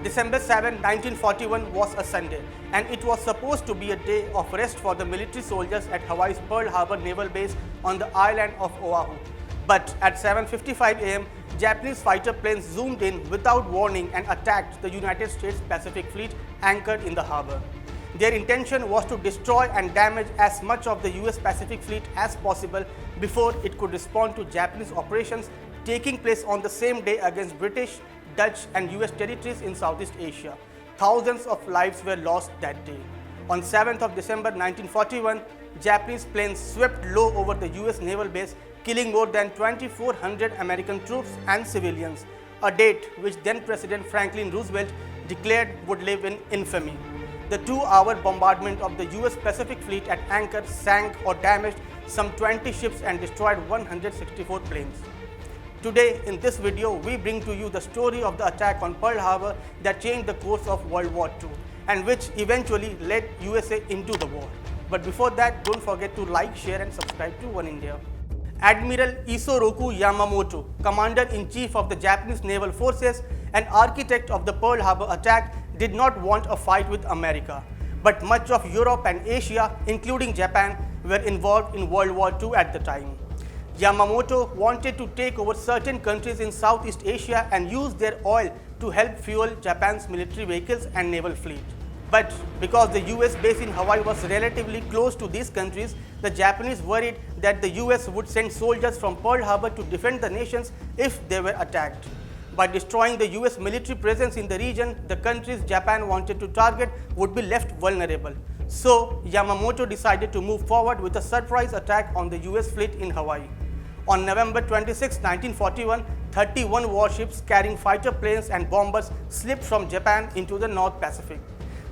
December 7, 1941 was a Sunday, and it was supposed to be a day of rest for the military soldiers at Hawaii's Pearl Harbor Naval Base on the island of Oahu. But at 7:55 am, Japanese fighter planes zoomed in without warning and attacked the United States Pacific Fleet anchored in the harbor. Their intention was to destroy and damage as much of the US Pacific Fleet as possible before it could respond to Japanese operations taking place on the same day against British, Dutch and US territories in Southeast Asia. Thousands of lives were lost that day. On 7th of December 1941, Japanese planes swept low over the US naval base, killing more than 2,400 American troops and civilians, a date which then President Franklin Roosevelt declared would live in infamy. The 2-hour bombardment of the US Pacific Fleet at anchor sank or damaged some 20 ships and destroyed 164 planes. Today in this video, we bring to you the story of the attack on Pearl Harbor that changed the course of World War II and which eventually led USA into the war. But before that, don't forget to like, share and subscribe to Oneindia. Admiral Isoroku Yamamoto, Commander-in-Chief of the Japanese Naval Forces and architect of the Pearl Harbor attack, did not want a fight with America. But much of Europe and Asia, including Japan, were involved in World War II at the time. Yamamoto wanted to take over certain countries in Southeast Asia and use their oil to help fuel Japan's military vehicles and naval fleet. But because the US base in Hawaii was relatively close to these countries, the Japanese worried that the US would send soldiers from Pearl Harbor to defend the nations if they were attacked. By destroying the US military presence in the region, the countries Japan wanted to target would be left vulnerable. So Yamamoto decided to move forward with a surprise attack on the US fleet in Hawaii. On November 26, 1941, 31 warships carrying fighter planes and bombers slipped from Japan into the North Pacific.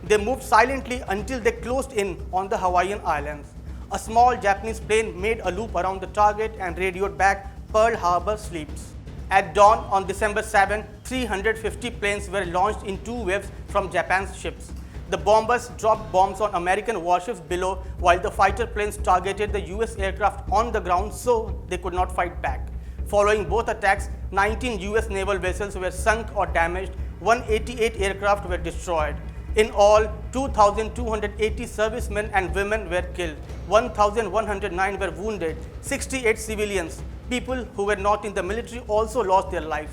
They moved silently until they closed in on the Hawaiian Islands. A small Japanese plane made a loop around the target and radioed back, "Pearl Harbor sleeps." At dawn on December 7, 350 planes were launched in 2 waves from Japan's ships. The bombers dropped bombs on American warships below, while the fighter planes targeted the US aircraft on the ground so they could not fight back. Following both attacks, 19 US naval vessels were sunk or damaged, 188 aircraft were destroyed. In all, 2,280 servicemen and women were killed, 1,109 were wounded, 68 civilians, people who were not in the military, also lost their lives.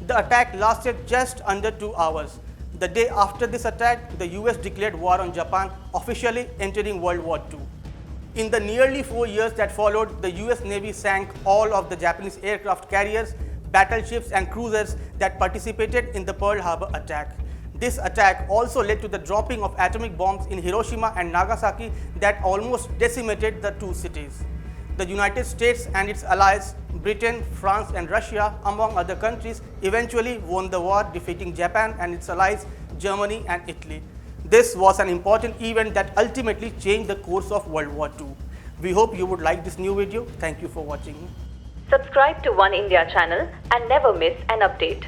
The attack lasted just under 2 hours. The day after this attack, the US declared war on Japan, officially entering World War II. In the nearly 4 years that followed, the US Navy sank all of the Japanese aircraft carriers, battleships and cruisers that participated in the Pearl Harbor attack. This attack also led to the dropping of atomic bombs in Hiroshima and Nagasaki that almost decimated the 2 cities. The United States and its allies, Britain, France and Russia, among other countries, eventually won the war, defeating Japan and its allies, Germany and Italy. This was an important event that ultimately changed the course of World War II. We hope you would like this new video. Thank you for watching. Subscribe to Oneindia channel and never miss an update.